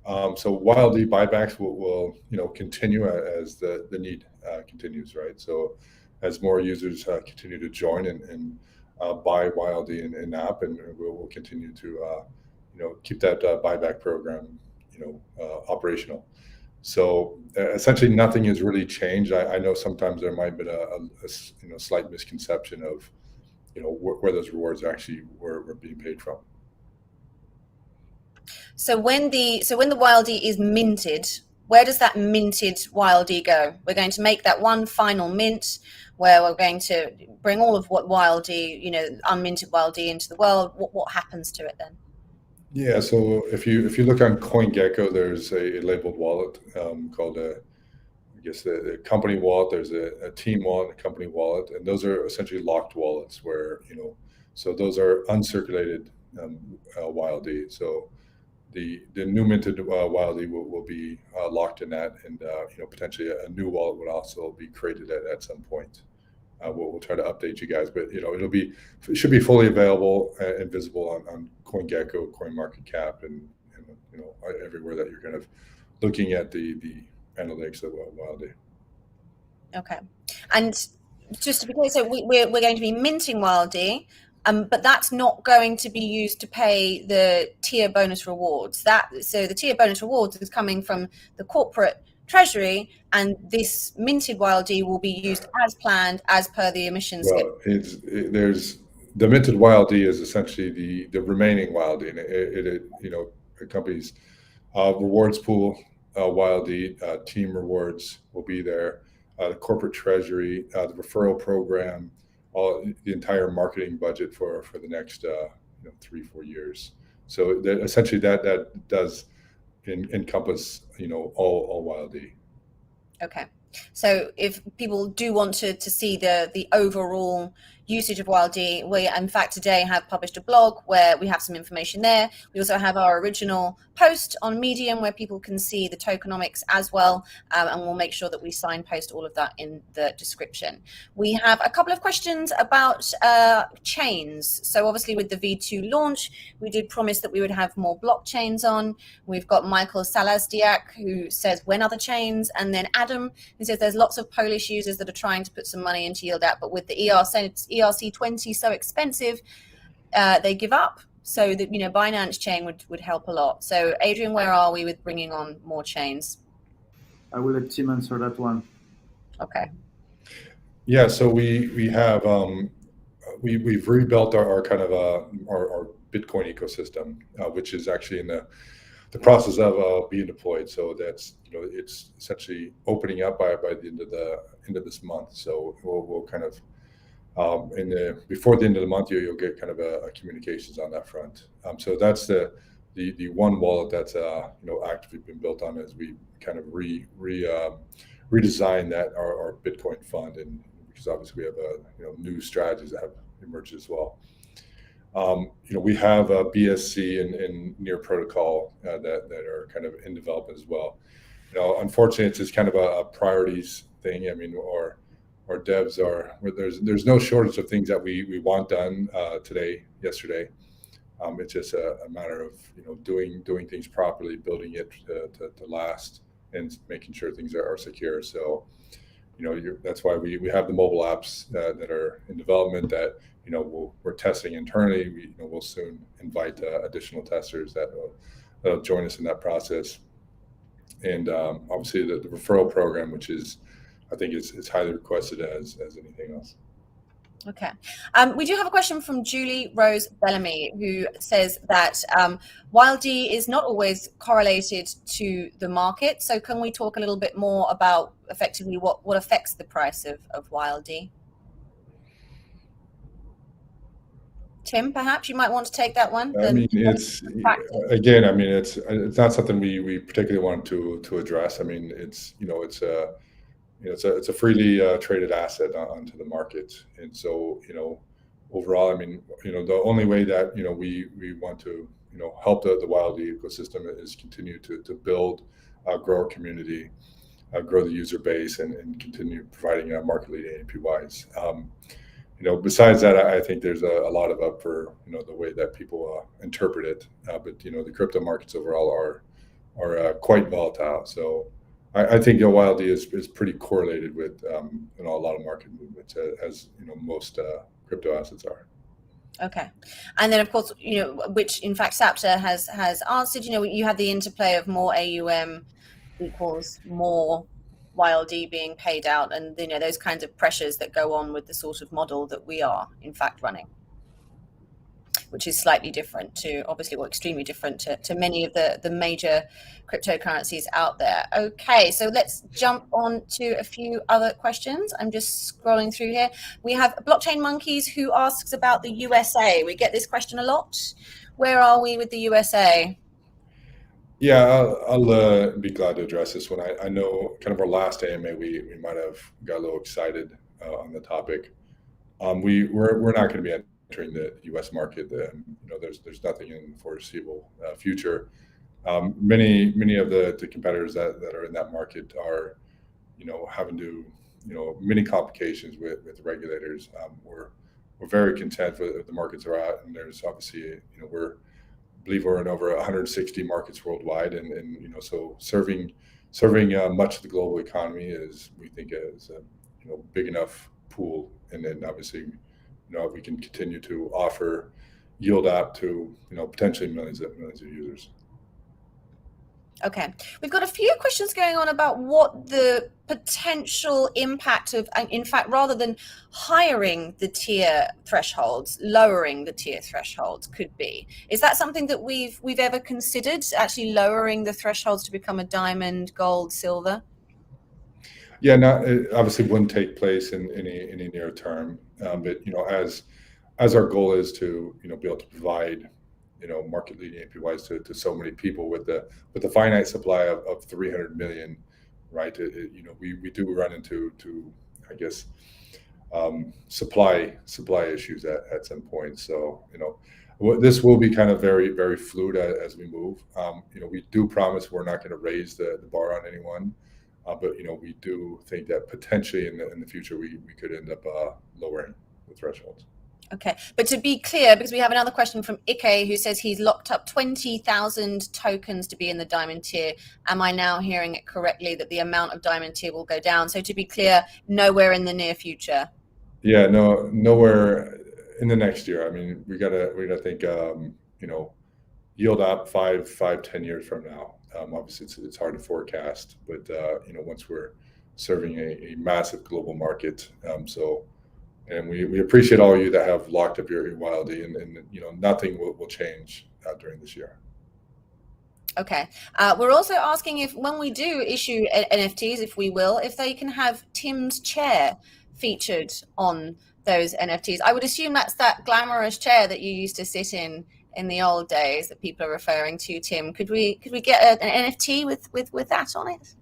So YLD buybacks will continue as the need continues, right? So as more users continue to join and buy YLD in app, and we'll continue to keep that buyback program operational. So essentially nothing has really changed. I know sometimes there might be a slight misconception of where those rewards actually were being paid from. So when the YLD is minted, where does that minted YLD go? We're going to make that one final mint where we're going to bring all of what YLD, unminted YLD into the world. What happens to it then? Yeah, so if you look on CoinGecko, there's a labeled wallet called the company wallet. There's a team wallet, a company wallet, and those are essentially locked wallets where so those are uncirculated YLD. So the new minted YLD will be locked in that, and potentially a new wallet would also be created at some point. We'll try to update you guys, but it should be fully available and visible on CoinGecko, CoinMarketCap, and everywhere that you're kind of looking at the analytics of YLD. Okay, and just to be clear, so we're going to be minting YLD. But that's not going to be used to pay the tier bonus rewards. So the tier bonus rewards is coming from the corporate treasury, and this minted YLD will be used as planned, as per the emissions. Well, there's the minted YLD is essentially the remaining YLD, and it accompanies rewards pool YLD, team rewards will be there, the corporate treasury, the referral program, the entire marketing budget for the next 3-4 years. So essentially that does encompass all YLD. Okay, so if people do want to see the overall usage of YLD, we in fact today have published a blog where we have some information there. We also have our original post on Medium where people can see the tokenomics as well, and we'll make sure that we signpost all of that in the description. We have a couple of questions about chains. So obviously with the V2 launch, we did promise that we would have more blockchains on. We've got Michael Salazdiak who says, when are the chains? And then Adam who says there's lots of Polish users that are trying to put some money into YLD app, but with the ERC20 so expensive, they give up. So that Binance chain would help a lot. So Adrien, where are we with bringing on more chains? I will let Tim answer that one. Okay. Yeah, so we have we've rebuilt our kind of our Bitcoin ecosystem, which is actually in the process of being deployed. So that's it's essentially opening up by the end of this month. So we'll kind of before the end of the month, you'll get kind of a communications on that front. So that's the one wallet that's actively been built on as we kind of redesign that our Bitcoin fund, and because obviously we have new strategies that have emerged as well. We have a BSC and Near protocol that are kind of in development as well. Unfortunately, it's just kind of a priorities thing. I mean, our devs there's no shortage of things that we want done yesterday. It's just a matter of doing things properly, building it to last, and making sure things are secure. So that's why we have the mobile apps that are in development that we're testing internally. We'll soon invite additional testers that'll join us in that process. And obviously the referral program, which is I think it's highly requested as anything else. Okay. We do have a question from Julie Rose Bellamy, who says that YLD is not always correlated to the market. So can we talk a little bit more about effectively what affects the price of YLD? Tim, perhaps you might want to take that one. It's not something we particularly want to address. I mean, it's it's a freely traded asset onto the market. And so, overall, I mean, the only way that, we want to, help the YLD ecosystem is continue to build, grow our community, grow the user base, and continue providing market leading APYs. Besides that, I think there's a lot of up for, the way that people interpret it. But, the crypto markets overall are quite volatile. So I think YLD is pretty correlated with, a lot of market movements, as most crypto assets are. Okay. And then, of course, which in fact Sapta has answered, you had the interplay of more AUM equals more YLD being paid out, and those kinds of pressures that go on with the sort of model that we are in fact running, which is slightly different to, obviously, well, extremely different to many of the major cryptocurrencies out there. Okay, so let's jump on to a few other questions. I'm just scrolling through here. We have Blockchain Monkeys who asks about the USA. We get this question a lot. Where are we with the USA? Yeah, I'll be glad to address this one. I know kind of our last AMA, we might have got a little excited on the topic. We're not going to be entering the U.S. market. There's nothing in the foreseeable future. Many of the competitors that are in that market are, having to, many complications with the regulators. We're very content with the markets are at, and there's obviously, I believe we're in over 160 markets worldwide, and so serving much of the global economy is, we think, is a big enough pool, and then obviously, we can continue to offer yield app to potentially millions of users. Okay, we've got a few questions going on about what the potential impact of, in fact, rather than hiring the tier thresholds, lowering the tier thresholds could be. Is that something that we've ever considered, actually lowering the thresholds to become a diamond, gold, silver? Yeah, it obviously wouldn't take place in any near term, but as our goal is to be able to provide market leading APYs to so many people with the finite supply of 300 million, right? We do run into I guess supply issues at some point. So this will be kind of very, very fluid as we move. We do promise we're not going to raise the bar on anyone, but we do think that potentially in the future we could end up lowering the thresholds. Okay, but to be clear, because we have another question from Ike who says he's locked up 20,000 tokens to be in the diamond tier. Am I now hearing it correctly that the amount of diamond tier will go down? So to be clear, nowhere in the near future. Yeah, nowhere in the next year. I mean, we gotta think, yield up 5-10 years from now. Obviously, it's hard to forecast, but once we're serving a massive global market, and we appreciate all of you that have locked up your YLD, and nothing will change during this year. Okay. We're also asking if when we do issue NFTs, if they can have Tim's chair featured on those NFTs. I would assume that's that glamorous chair that you used to sit in the old days that people are referring to, Tim. Could we get an NFT with that on it?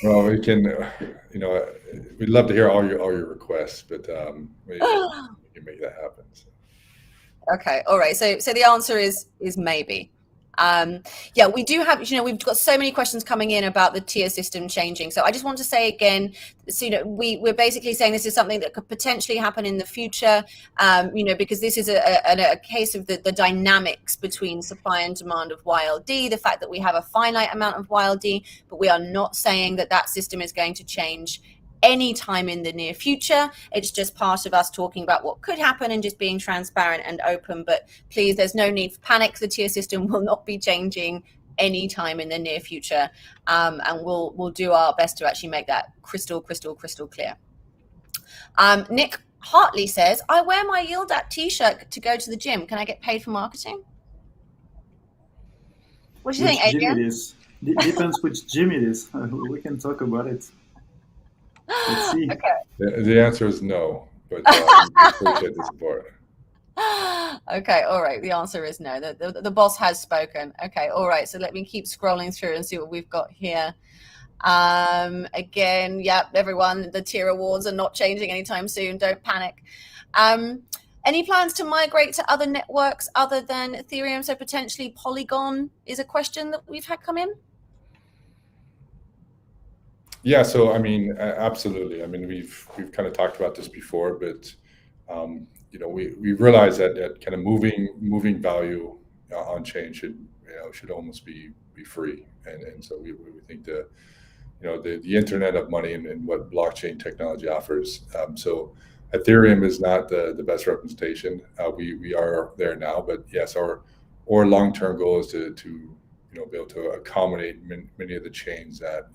Well, we can, we'd love to hear all your requests, but we can make that happen. So. Okay, all right. So the answer is maybe. Yeah, we do have, we've got so many questions coming in about the tier system changing. So I just want to say again, so, we're basically saying this is something that could potentially happen in the future, because this is a case of the dynamics between supply and demand of YLD, the fact that we have a finite amount of YLD, but we are not saying that system is going to change anytime in the near future. It's just part of us talking about what could happen and just being transparent and open. But please, there's no need for panic. The tier system will not be changing anytime in the near future, and we'll do our best to actually make that crystal clear. Nick Hartley says, I wear my Yield App t-shirt to go to the gym. Can I get paid for marketing? What do you think, Adrien? Gym it is. Depends which gym it is. We can talk about it. Let's see. Okay. The answer is no, but we appreciate the support. Okay, all right. The answer is no. The boss has spoken. Okay, all right. So let me keep scrolling through and see what we've got here. Again, yeah, everyone, the tier awards are not changing anytime soon. Don't panic. Any plans to migrate to other networks other than Ethereum? So potentially Polygon is a question that we've had come in. Yeah, so I mean, absolutely. I mean, we've kind of talked about this before, but you know, we realize that kind of moving value on chain should almost be free, and so we think the the Internet of Money and what blockchain technology offers. So Ethereum is not the best representation. We are there now, but yes, our long-term goal is to be able to accommodate many of the chains that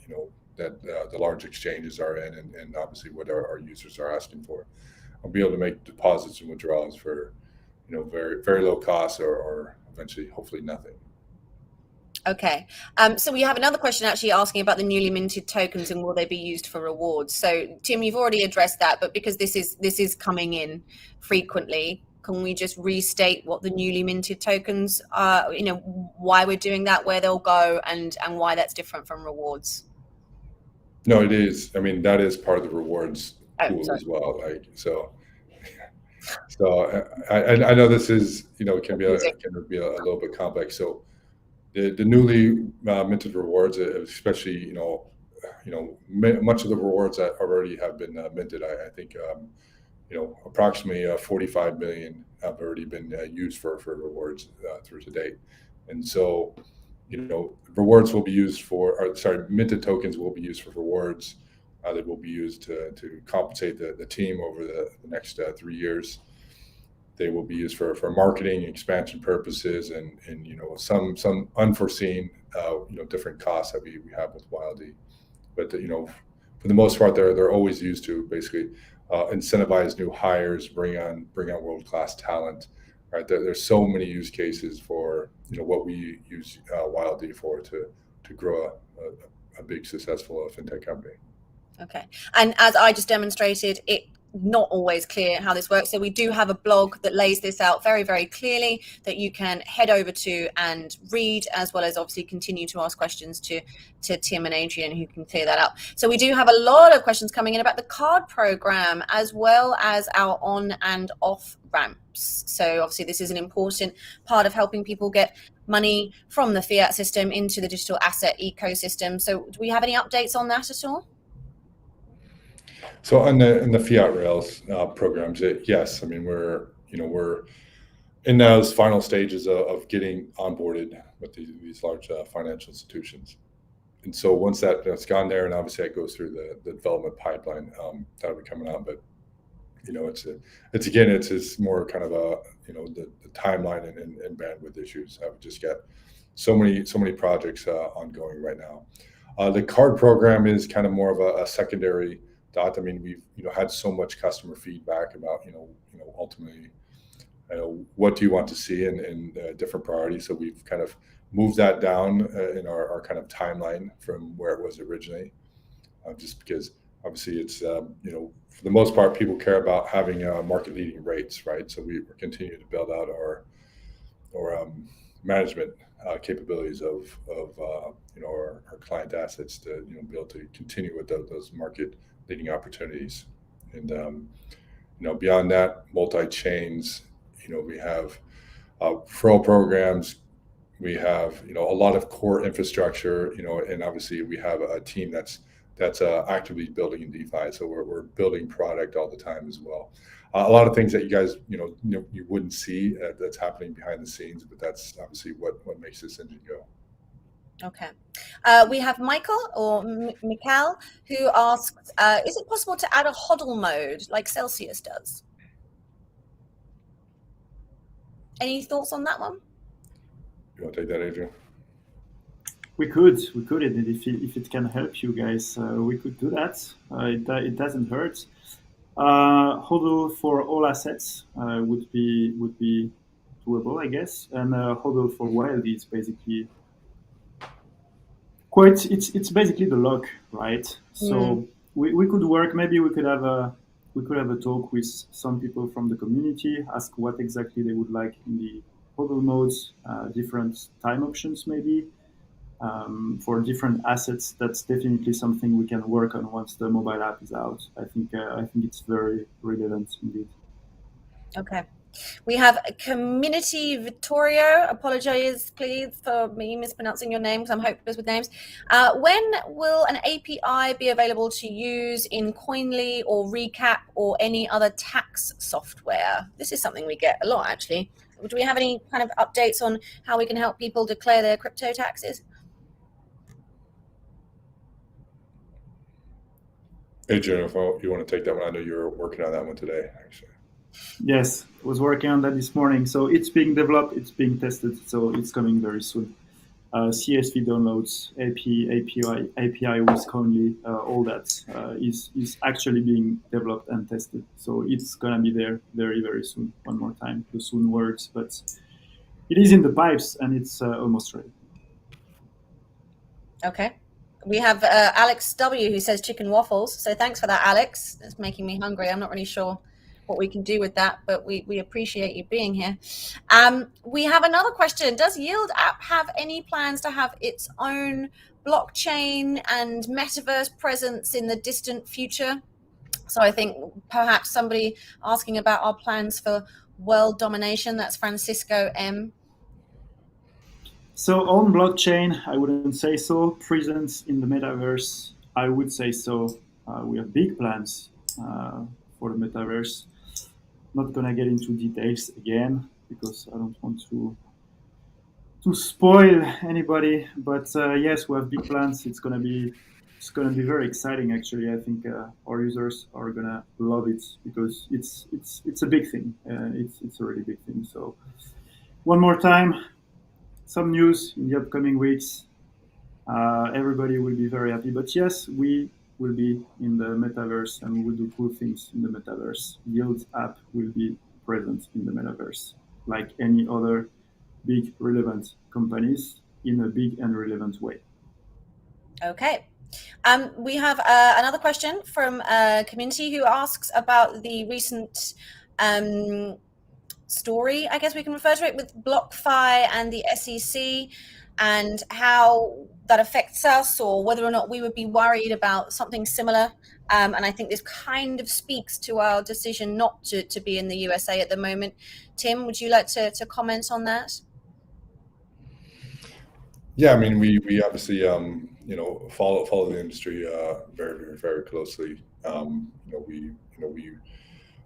that the large exchanges are in, and obviously what our users are asking for. I'll be able to make deposits and withdrawals for very very low cost, or eventually hopefully nothing. Okay, so we have another question actually asking about the newly minted tokens and will they be used for rewards. So Tim, you've already addressed that, but because this is coming in frequently, can we just restate what the newly minted tokens are, why we're doing that, where they'll go, and why that's different from rewards? No, it is. I mean, that is part of the rewards pool as well. So I know this is it can be a little bit complex. So the newly minted rewards, especially much of the rewards that already have been minted, I think approximately 45 million have already been used for rewards through to date, and so rewards will be used minted tokens will be used for rewards. They will be used to compensate the team over the next 3 years. They will be used for marketing, expansion purposes, and some unforeseen different costs that we have with YLD. But for the most part, they're always used to basically incentivize new hires, bring on world-class talent. Right, there's so many use cases for what we use YLD for to grow a big successful fintech company. Okay, and as I just demonstrated, it not always clear how this works. So we do have a blog that lays this out very, very clearly that you can head over to and read, as well as obviously continue to ask questions to Tim and Adrien, who can clear that up. So we do have a lot of questions coming in about the card program, as well as our on and off ramps. So obviously this is an important part of helping people get money from the fiat system into the digital asset ecosystem. So do we have any updates on that at all? So in the fiat rails programs, yes, I mean we're in those final stages of getting onboarded with these large financial institutions, and so once that's gone there, and obviously that goes through the development pipeline, that'll be coming out. But it's more kind of the timeline and bandwidth issues. I've just got so many projects ongoing right now. The card program is kind of more of a secondary thought. I mean, we've had so much customer feedback about ultimately what do you want to see in different priorities. So we've kind of moved that down in our kind of timeline from where it was originally, just because obviously it's for the most part people care about having market leading rates, right? So we're continuing to build out our management capabilities of our client assets to be able to continue with those market leading opportunities. And beyond that, multi-chains, we have referral programs, we have a lot of core infrastructure, and obviously we have a team that's actively building in DeFi. So we're building product all the time as well. A lot of things that you guys you wouldn't see that's happening behind the scenes, but that's obviously what makes this engine go. Okay. We have Michael or Mikal who asks, is it possible to add a hodl mode like Celsius does? Any thoughts on that one? You want to take that, Adrien? We could, and if it can help you guys, we could do that. It doesn't hurt. HODL for all assets would be doable, I guess, and HODL for YLD is basically it's basically the lock, right? So we could work. Maybe we could have a talk with some people from the community, ask what exactly they would like in the HODL modes, different time options maybe. for different assets. That's definitely something we can work on once the mobile app is out. I think it's very relevant indeed. Okay. We have Community Vittorio. Apologies, please, for me mispronouncing your name, because I'm hopeless with names. When will an API be available to use in Coinli or Recap or any other tax software? This is something we get a lot, actually. Do we have any kind of updates on how we can help people declare their crypto taxes? Adrien, if you want to take that one, I know you're working on that one today, actually. Yes, I was working on that this morning. So it's being developed, it's being tested, so it's coming very soon. CSV downloads, API with Coinli, all that is actually being developed and tested. So it's gonna be there very, very soon. One more time, the soon words, but it is in the pipes and it's almost ready. Okay. We have Alex W, who says chicken waffles. So thanks for that, Alex. It's making me hungry. I'm not really sure what we can do with that, but we appreciate you being here. We have another question. Does YLD app have any plans to have its own blockchain and metaverse presence in the distant future? So I think perhaps somebody asking about our plans for world domination. That's Francisco M. So on blockchain, I wouldn't say so. Presence in the metaverse, I would say so. We have big plans for the metaverse. Not gonna get into details again because I don't want to spoil anybody. But yes, we have big plans. It's gonna be very exciting. Actually, I think our users are gonna love it because it's a big thing. It's a really big thing. So one more time, some news in the upcoming weeks. Everybody will be very happy. But yes, we will be in the metaverse and we will do cool things in the metaverse. YLD app will be present in the metaverse, like any other big relevant companies in a big and relevant way. Okay. We have another question from a community who asks about the recent story, I guess we can refer to it, with BlockFi and the SEC, and how that affects us, or whether or not we would be worried about something similar. And I think this kind of speaks to our decision not to be in the USA at the moment. Tim, would you like to comment on that? Yeah, I mean, we obviously follow the industry very, very, very closely. We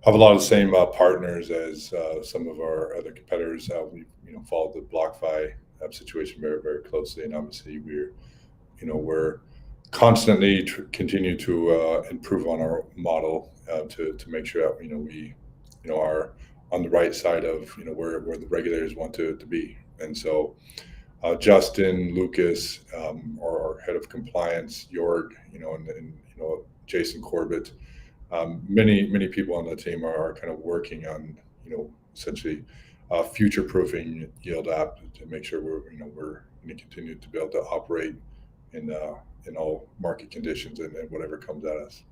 have a lot of the same partners as some of our other competitors. We followed the BlockFi situation very, very closely, and obviously we're constantly continue to improve on our model to make sure that we are on the right side of where the regulators want to be. And so Justin, Lucas, our head of compliance, Jorg, and Jason Corbett, many people on the team are kind of working on essentially future-proofing YLD app to make sure we're going to continue to be able to operate in all market conditions and whatever comes at us.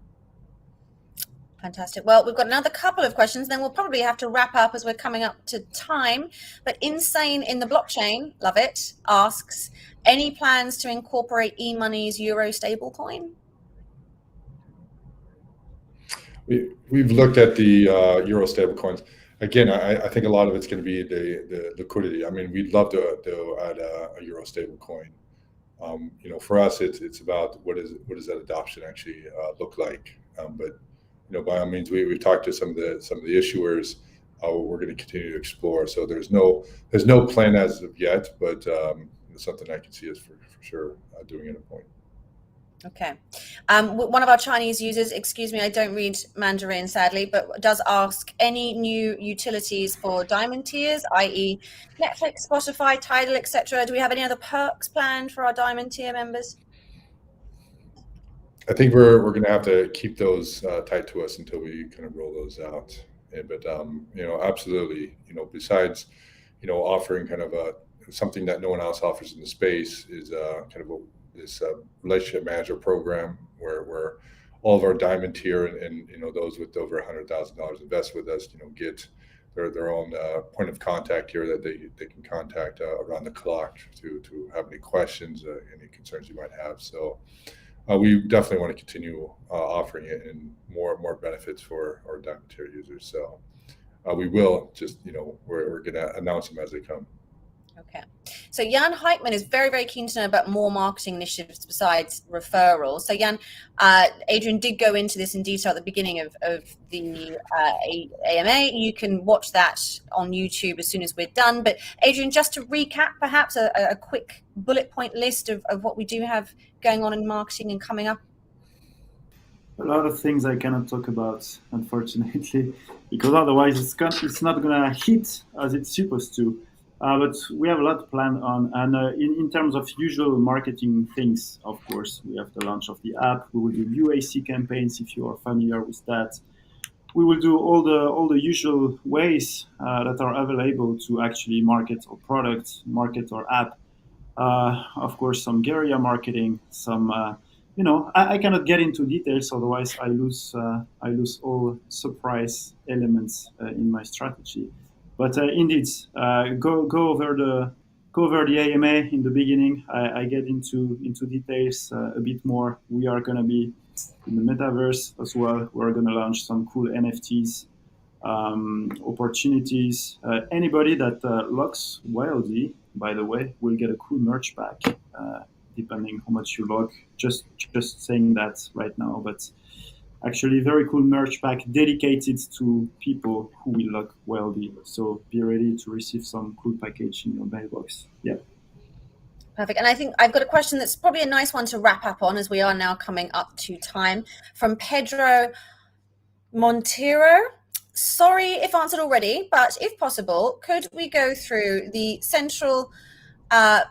Fantastic. Well, we've got another couple of questions, then we'll probably have to wrap up as we're coming up to time. But Insane in the Blockchain, love it, asks, any plans to incorporate eMoney's Euro stablecoin? We've looked at the Euro stablecoins. Again, I think a lot of it's going to be the liquidity. I mean, we'd love to add a Euro stablecoin. For us, it's about what does that adoption actually look like. But by all means, we've talked to some of the issuers. We're going to continue to explore. So there's no plan as of yet, but it's something I can see us for sure doing at a point. Okay. One of our Chinese users, excuse me, I don't read Mandarin sadly, but does ask any new utilities for diamond tiers, i.e. Netflix, Spotify, Tidal, etc. Do we have any other perks planned for our diamond tier members? I think we're going to have to keep those tight to us until we kind of roll those out. But absolutely, besides offering kind of something that no one else offers in the space is kind of this relationship manager program where all of our diamond tier and those with over $100,000 invest with us, get their own point of contact here that they can contact around the clock to have any questions, any concerns you might have. So we definitely want to continue offering it and more benefits for our Diamond Tier users. So we will just, we're going to announce them as they come. Okay. So Jan Heitman is very, very keen to know about more marketing initiatives besides Referral. So Jan, Adrien did go into this in detail at the beginning of the AMA. You can watch that on YouTube as soon as we're done. But Adrien, just to recap, perhaps a quick bullet point list of what we do have going on in marketing and coming up. A lot of things I cannot talk about, unfortunately, because otherwise it's not going to hit as it's supposed to. But we have a lot planned on, and in terms of usual marketing things, of course, we have the launch of the app. We will do UAC campaigns if you are familiar with that. We will do all the usual ways that are available to actually market our product, market our app. Of course, some guerrilla marketing, some I cannot get into details, otherwise I lose all surprise elements in my strategy. But indeed, go over the AMA in the beginning. I get into details a bit more. We are going to be in the metaverse as well. We're going to launch some cool NFTs opportunities. Anybody that logs YLD, by the way, will get a cool merch pack, depending how much you log. Just saying that right now, but actually very cool merch pack dedicated to people who will log YLD. So be ready to receive some cool package in your mailbox. Yeah. Perfect. And I think I've got a question that's probably a nice one to wrap up on, as we are now coming up to time, from Pedro Montero. Sorry if answered already, but if possible, could we go through the central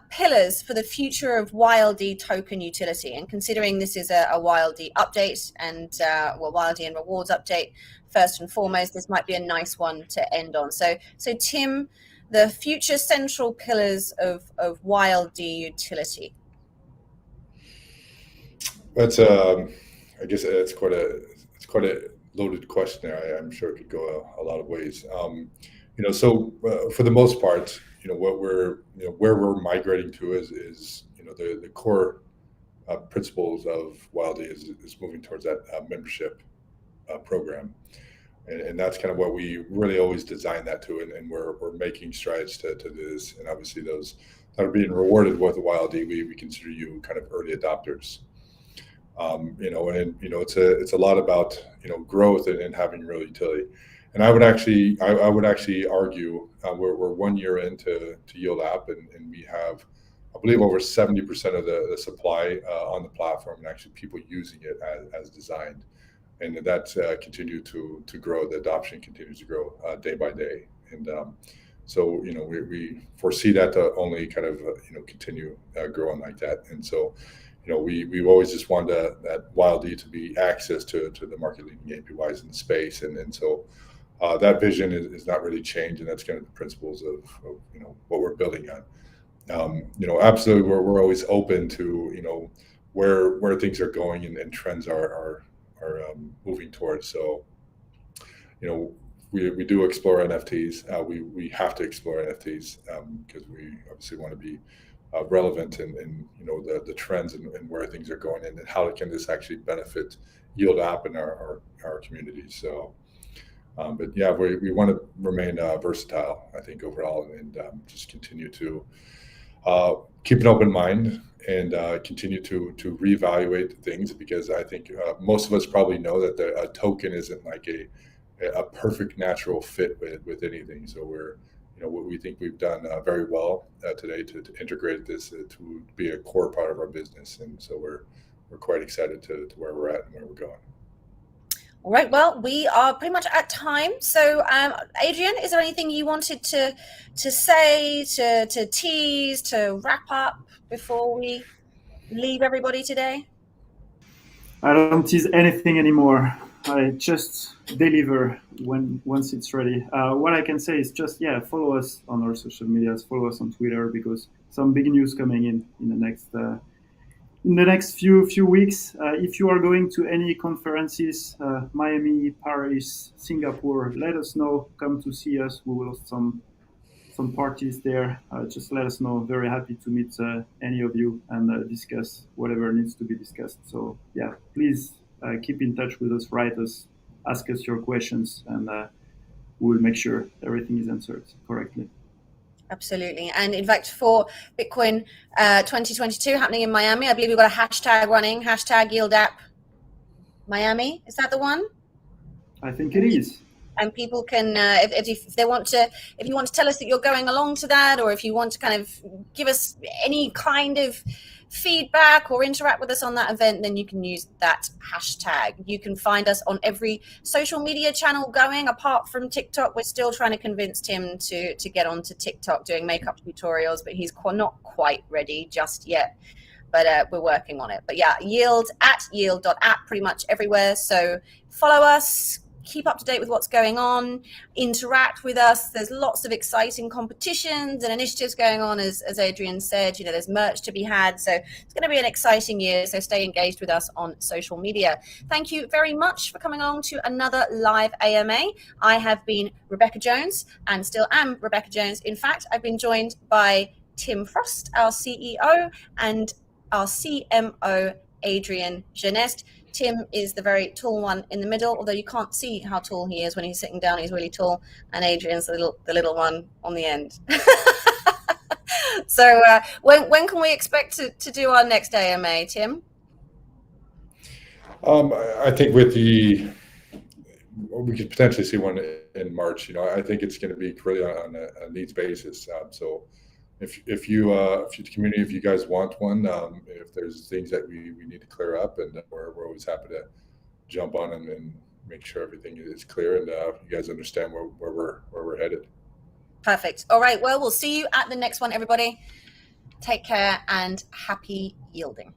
pillars for the future of YLD token utility? And considering this is a YLD update and YLD and rewards update, first and foremost, this might be a nice one to end on. So Tim, the future central pillars of YLD utility. That's I guess it's quite a loaded question there. I'm sure it could go a lot of ways. So for the most part, what where we're migrating to is the core principles of YLD is moving towards that membership program, and that's kind of what we really always designed that to, and we're making strides to this. And obviously those that are being rewarded with YLD, we consider you kind of early adopters. It's a lot about growth and having real utility. And I would actually argue we're 1 year into Yield app, and we have, I believe, over 70% of the supply on the platform, and actually people using it as designed, and that's continued to grow. The adoption continues to grow day by day, and so we foresee that to only kind of continue growing like that. And so we've always just wanted that YLD to be access to the market leading APYs in the space, and so. That vision is not really changed, and that's kind of the principles of what we're building on. Absolutely, we're always open to where things are going and trends are moving towards. So we do explore NFTs. We have to explore NFTs because we obviously want to be relevant in the trends and where things are going, and how can this actually benefit Yield app and our community. So. But yeah, we want to remain versatile, I think, overall, and just continue to keep an open mind and continue to reevaluate things, because I think most of us probably know that a token isn't like a perfect natural fit with anything. So we think we've done very well today to integrate this to be a core part of our business, and so we're quite excited to where we're at and where we're going. All right, well, we are pretty much at time. So, Adrien, is there anything you wanted to say, to tease, to wrap up before we leave everybody today? I don't tease anything anymore. I just deliver once it's ready. What I can say is just, follow us on our social medias, follow us on Twitter, because some big news coming in the in the next few weeks. If you are going to any conferences, Miami, Paris, Singapore, let us know. Come to see us. We will host some parties there. Just let us know. Very happy to meet any of you and discuss whatever needs to be discussed. So yeah, please keep in touch with us, write us, ask us your questions, and we'll make sure everything is answered correctly. Absolutely. And in fact, for Bitcoin 2022 happening in Miami, I believe we've got a hashtag running, hashtag Yield App Miami. Is that the one? I think it is. And people can, if they want to, if you want to tell us that you're going along to that, or if you want to kind of give us any kind of feedback or interact with us on that event, then you can use that hashtag. You can find us on every social media channel going, apart from TikTok. We're still trying to convince Tim to get onto TikTok doing makeup tutorials, but he's not quite ready just yet. But we're working on it. But yeah, yield.app pretty much everywhere. So follow us, keep up to date with what's going on, interact with us. There's lots of exciting competitions and initiatives going on, as Adrien said. There's merch to be had. So it's going to be an exciting year. So stay engaged with us on social media. Thank you very much for coming along to another live AMA. I have been Rebecca Jones and still am Rebecca Jones. In fact, I've been joined by Tim Frost, our CEO, and our CMO, Adrien Geneste. Tim is the very tall one in the middle, although you can't see how tall he is when he's sitting down. He's really tall, and Adrien's the little one on the end. So when can we expect to do our next AMA, Tim? I think we could potentially see one in March. I think it's going to be really on a needs basis. So if you community, if you guys want one, if there's things that we need to clear up, and we're always happy to jump on and make sure everything is clear, and you guys understand where we're headed. Perfect. All right. Well, we'll see you at the next one, everybody. Take care and happy yielding.